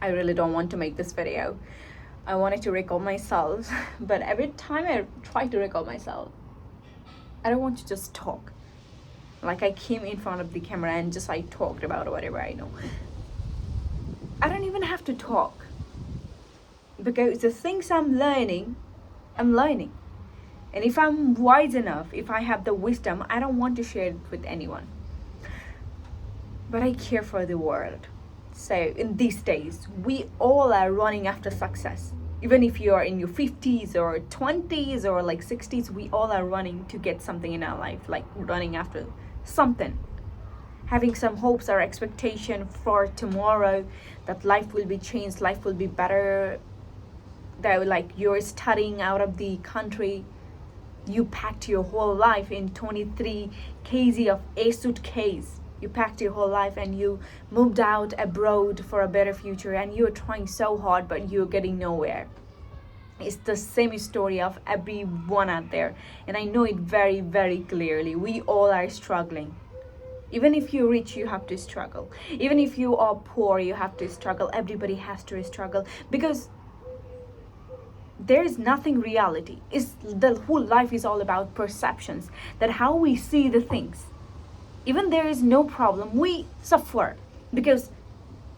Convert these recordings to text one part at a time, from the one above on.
I really don't want to make this video. I wanted to record myself, but every time I try to record myself, I don't want to just talk. Like I came in front of the camera and just I talked about whatever I know. I don't even have to talk. Because the things I'm learning. And if I'm wise enough, if I have the wisdom, I don't want to share it with anyone. But I care for the world. So in these days, we all are running after success. Even if you are in your 50s or 20s or like 60s, we all are running to get something in our life, like running after something. Having some hopes or expectation for tomorrow that life will be changed, life will be better. That like you're studying out of the country, you packed your whole life in 23 kg of a suitcase. You packed your whole life and you moved out abroad for a better future, and you're trying so hard but you're getting nowhere. It's the same story of everyone out there, and I know it very, very clearly. We all are struggling. Even if you're rich, you have to struggle. Even if you are poor, you have to struggle. Everybody has to struggle, because there is nothing reality. The whole life is all about perceptions, that how we see the things. Even there is no problem, we suffer because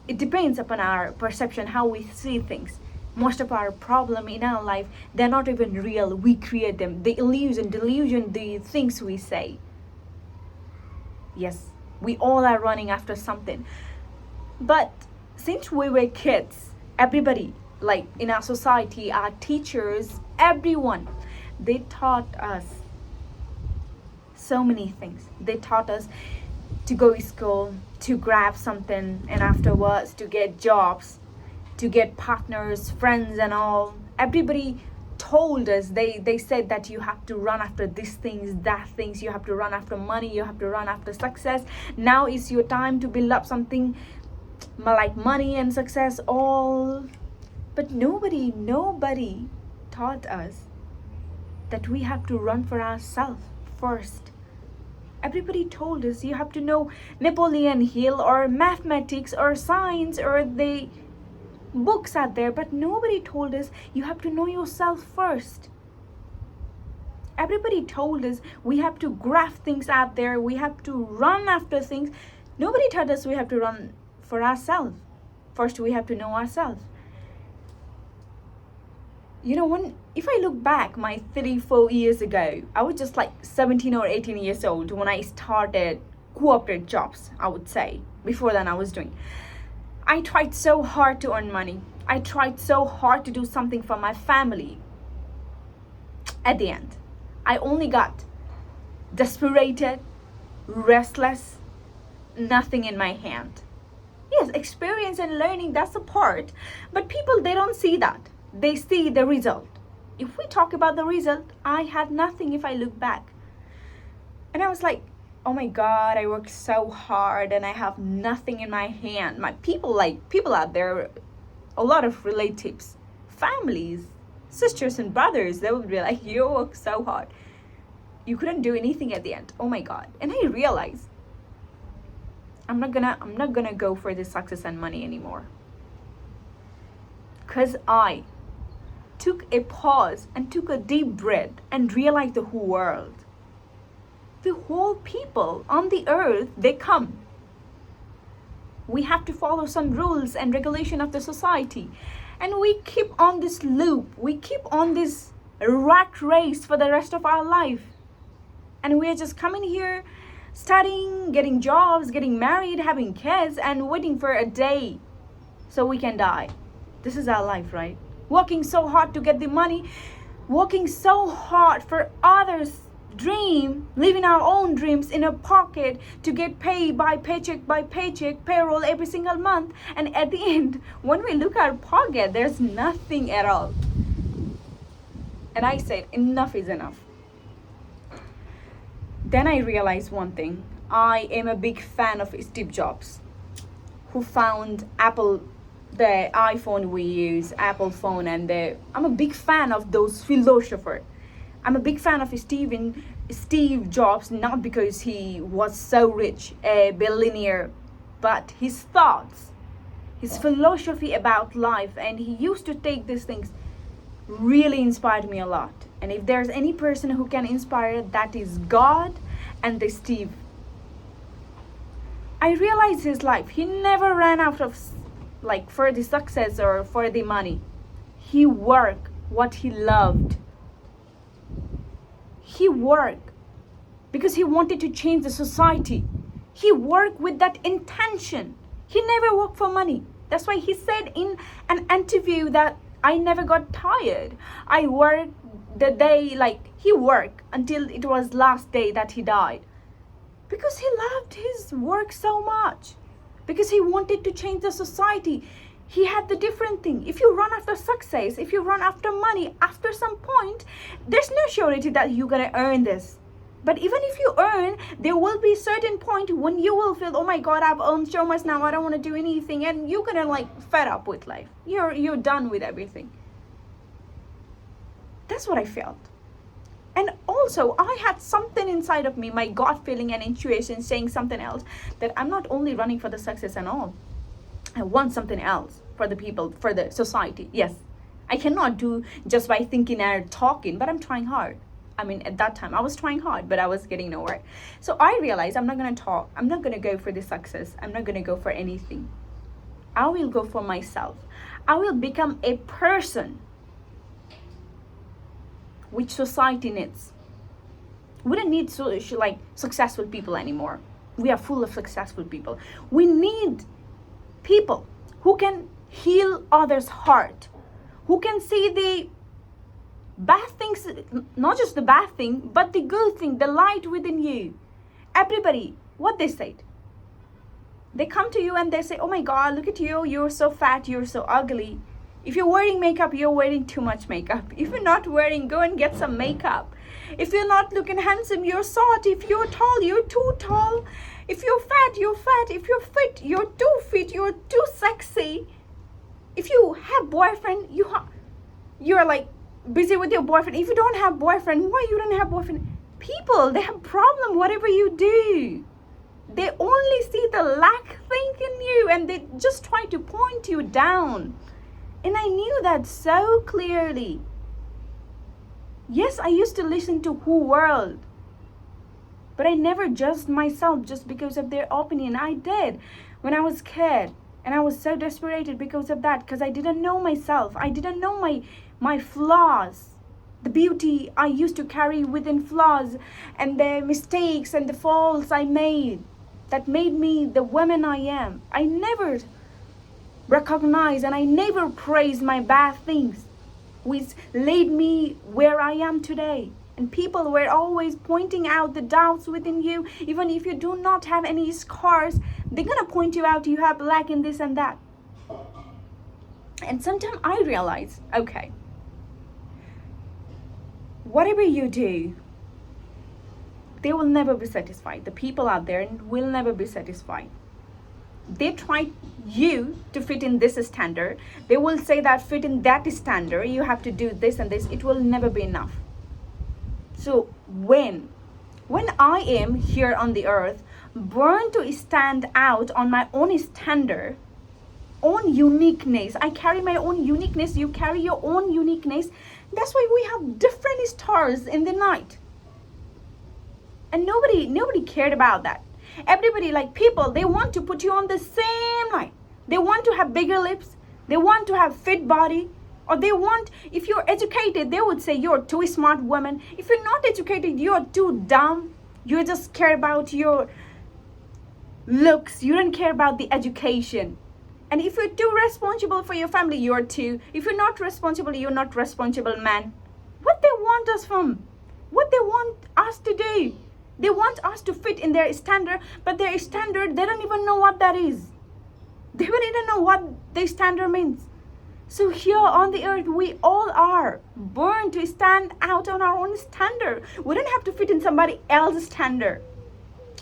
it depends upon our perception, how we see things. Most of our problem in our life, they're not even real. We create them. The delusion, the things we say. Yes, we all are running after something. But since we were kids, everybody, like in our society, our teachers, everyone, they taught us so many things. They taught us to go to school, to grab something, and afterwards to get jobs, to get partners, friends and all. Everybody told us, they said that you have to run after these things, that things, you have to run after money, you have to run after success. Now is your time to build up something like money and success all. But nobody taught us that we have to run for ourselves first. Everybody told us you have to know Napoleon Hill or mathematics or science or the books out there, but nobody told us you have to know yourself first. Everybody told us we have to graph things out there, we have to run after things. Nobody taught us we have to run for ourselves. First, we have to know ourselves. You know, if I look back my 34 years ago, I was just like 17 or 18 years old when I started corporate jobs, I would say. Before then I was doing. I tried so hard to earn money. I tried so hard to do something for my family. At the end, I only got desperate, restless, nothing in my hand. Yes, experience and learning, that's a part. But people, they don't see that. They see the result. If we talk about the result, I had nothing if I look back. And I was like, oh my God, I worked so hard and I have nothing in my hand. My people out there, a lot of relatives, families, sisters and brothers, they would be like, you work so hard. You couldn't do anything at the end. Oh my God. And I realized I'm not gonna go for the success and money anymore. Because I took a pause and took a deep breath and realized the whole world. The whole people on the earth, they come. We have to follow some rules and regulation of the society. And we keep on this loop. We keep on this rat race for the rest of our life. And we are just coming here, studying, getting jobs, getting married, having kids, and waiting for a day so we can die. This is our life, right? Working so hard to get the money, working so hard for others' dream, living our own dreams in a pocket to get paid by paycheck, payroll every single month. And at the end, when we look at our pocket, there's nothing at all. And I said, enough is enough. Then I realized one thing. I am a big fan of Steve Jobs, who found Apple, the iPhone we use, Apple phone, and I'm a big fan of those philosophers. I'm a big fan of Steve Jobs, not because he was so rich, a billionaire, but his thoughts, his philosophy about life, and he used to take these things, really inspired me a lot. And if there's any person who can inspire, that is God and the Steve. I realized his life. He never ran out of for the success or for the money. He worked what he loved. He worked because he wanted to change the society. He worked with that intention. He never worked for money. That's why he said in an interview that I never got tired. I worked the day, he worked until it was last day that he died. Because he loved his work so much. Because he wanted to change the society. He had the different thing. If you run after success, if you run after money, after some point, there's no surety that you're going to earn this. But even if you earn, there will be a certain point when you will feel, oh my God, I've earned so much now, I don't want to do anything. And you're going to fed up with life. You're done with everything. That's what I felt. And also, I had something inside of me, my gut feeling and intuition saying something else, that I'm not only running for the success and all. I want something else for the people, for the society. Yes, I cannot do just by thinking and talking, but I'm trying hard. I mean, at that time, I was trying hard, but I was getting nowhere. So I realized I'm not going to talk. I'm not going to go for the success. I'm not going to go for anything. I will go for myself. I will become a person which society needs. We don't need successful people anymore. We are full of successful people. We need people who can heal others' heart, who can see the bad things, not just the bad thing, but the good thing, the light within you. Everybody, what they said, they come to you and they say, oh my God, look at you, you're so fat, you're so ugly. If you're wearing makeup, you're wearing too much makeup. If you're not wearing, go and get some makeup. If you're not looking handsome, you're short. If you're tall, you're too tall. If you're fat, you're fat. If you're fit, you're too fit, you're too sexy. If you have boyfriend, you're busy with your boyfriend. If you don't have boyfriend, why you don't have boyfriend? People, they have problem whatever you do. They only see the lack thing in you and they just try to point you down. And I knew that so clearly. Yes, I used to listen to whole world. But I never judged myself just because of their opinion. I did when I was a kid. And I was so desperate because of that. Because I didn't know myself. I didn't know my flaws. The beauty I used to carry within flaws. And the mistakes and the faults I made. That made me the woman I am. I never recognized and I never praised my bad things, which laid me where I am today. And people were always pointing out the doubts within you. Even if you do not have any scars, they're gonna point you out, you have lack in this and that. And sometimes I realize, okay, whatever you do, they will never be satisfied. The people out there will never be satisfied. They try you to fit in this standard. They will say that fit in that standard, you have to do this and this. It will never be enough. So when I am here on the earth, born to stand out on my own standard, own uniqueness. I carry my own uniqueness. You carry your own uniqueness. That's why we have different stars in the night. And nobody cared about that. Everybody, people, they want to put you on the same line. They want to have bigger lips. They want to have fit body. Or they want, if you're educated, they would say you're too smart woman. If you're not educated, you're too dumb. You just care about your looks. You don't care about the education. And if you're too responsible for your family, you're too. If you're not responsible, you're not responsible man. What they want us from? What they want us to do? They want us to fit in their standard, but their standard, they don't even know what that is. They don't even know what their standard means. So here on the earth, we all are born to stand out on our own standard. We don't have to fit in somebody else's standard.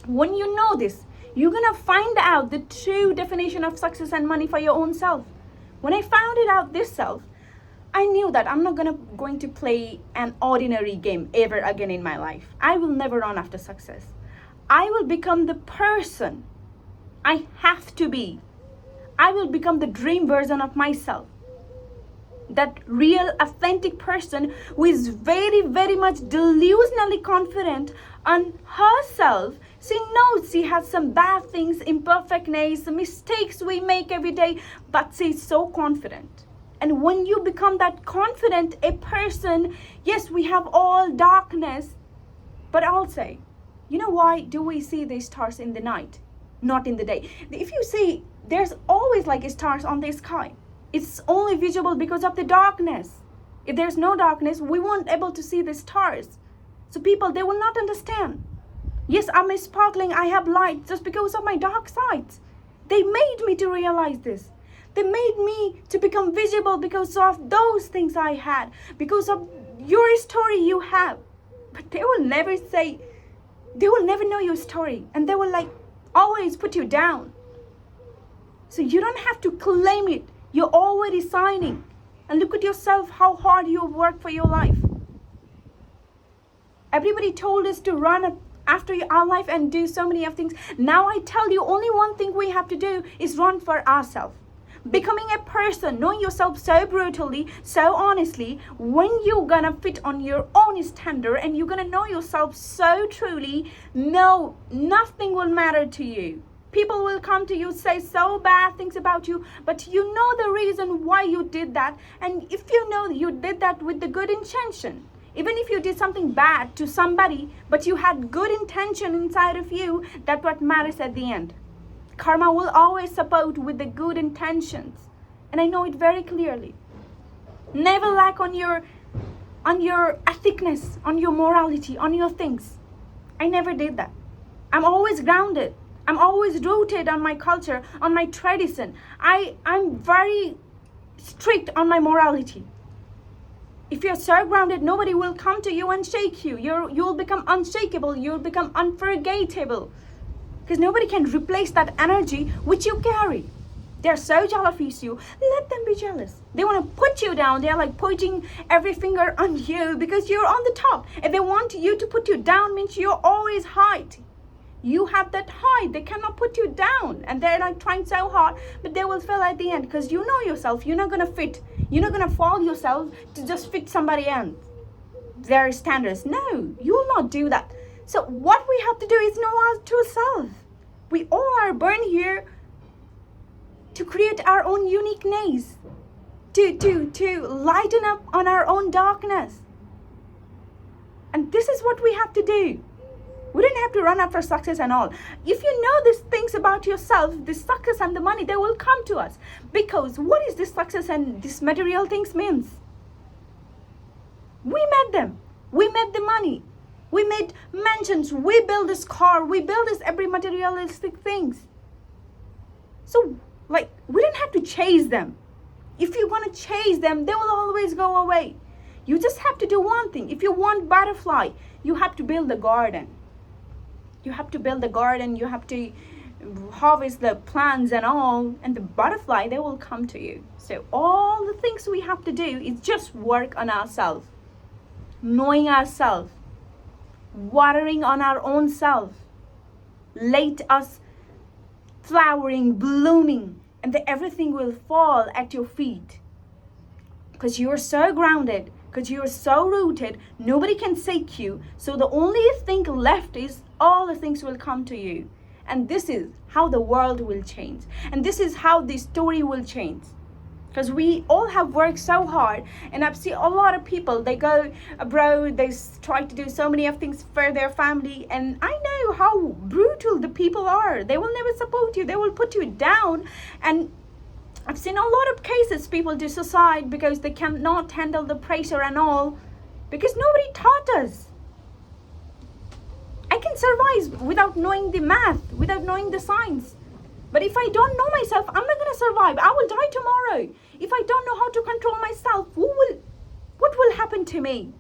When you know this, you're going to find out the true definition of success and money for your own self. When I found it out this self, I knew that I'm not going to play an ordinary game ever again in my life. I will never run after success. I will become the person I have to be. I will become the dream version of myself. That real, authentic person who is very, very much delusionally confident on herself. She knows she has some bad things, imperfectness, mistakes we make every day, but she's so confident. And when you become that confident a person, yes, we have all darkness, but I'll say, you know why do we see the stars in the night, not in the day? If you see, there's always like stars on the sky. It's only visible because of the darkness. If there's no darkness, we won't able to see the stars. So people, they will not understand. Yes, I'm sparkling, I have light just because of my dark sides. They made me to realize this. They made me to become visible because of those things I had, because of your story you have. But they will never say, they will never know your story, and they will like always put you down. So you don't have to claim it. You're already signing. And look at yourself, how hard you work for your life. Everybody told us to run after our life and do so many of things. Now I tell you, only one thing we have to do is run for ourselves. Becoming a person, knowing yourself so brutally, so honestly, when you're gonna fit on your own standard and you're gonna know yourself so truly, no, nothing will matter to you. People will come to you, say so bad things about you, but you know the reason why you did that. And if you know you did that with the good intention, even if you did something bad to somebody, but you had good intention inside of you, that's what matters at the end. Karma will always support with the good intentions. And I know it very clearly. Never lack on your ethicness, on your morality, on your things. I never did that. I'm always grounded. I'm always rooted on my culture, on my tradition. I'm very strict on my morality. If you're so grounded, nobody will come to you and shake you. You'll become unshakable. You'll become unforgettable. Because nobody can replace that energy which you carry. They're so jealous of you. Let them be jealous. They want to put you down. They're like pointing every finger on you because you're on the top. If they want you to put you down, means you're always high. You have that height. They cannot put you down. And they're like trying so hard, but they will fail at the end because you know yourself. You're not going to fit. You're not going to fall yourself to just fit somebody else. Their standards. No, you will not do that. So what we have to do is know our true self. We all are born here to create our own uniqueness, to lighten up on our own darkness. And this is what we have to do. We don't have to run after success and all. If you know these things about yourself, the success and the money, they will come to us. Because what is this success and this material things means? We made them. We made the money. We made mansions. We build this car. We build this every materialistic things. So, like, we don't have to chase them. If you want to chase them, they will always go away. You just have to do one thing. If you want butterfly, you have to build a garden. You have to build a garden. You have to harvest the plants and all. And the butterfly, they will come to you. So all the things we have to do is just work on ourselves. Knowing ourselves. Watering on our own self. Let us flowering, blooming. And everything will fall at your feet. Because you're so grounded. Because you're so rooted. Nobody can shake you. So the only thing left is all the things will come to you. And this is how the world will change. And this is how the story will change. Because we all have worked so hard. And I've seen a lot of people, they go abroad, they try to do so many of things for their family. And I know how brutal the people are. They will never support you. They will put you down. And I've seen a lot of cases people do suicide because they cannot handle the pressure and all. Because nobody taught us. I can survive without knowing the math, without knowing the science. But if I don't know myself, I'm not going to survive. I will die tomorrow. If I don't know how to control myself, what will happen to me?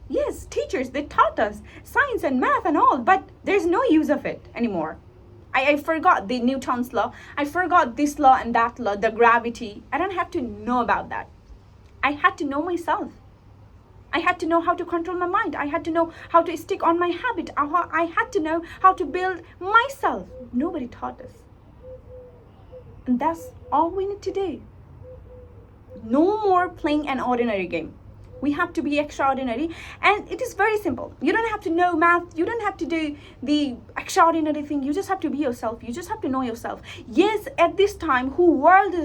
Yes, teachers, they taught us science and math and all, but there's no use of it anymore. I forgot the Newton's law. I forgot this law and that law, the gravity. I don't have to know about that. I had to know myself. I had to know how to control my mind. I had to know how to stick on my habit. I had to know how to build myself. Nobody taught us. And that's all we need to do. No more playing an ordinary game. We have to be extraordinary, and it is very simple. You don't have to know math, you don't have to do the extraordinary thing. You just have to be yourself. You just have to know yourself. Yes, at this time, who world is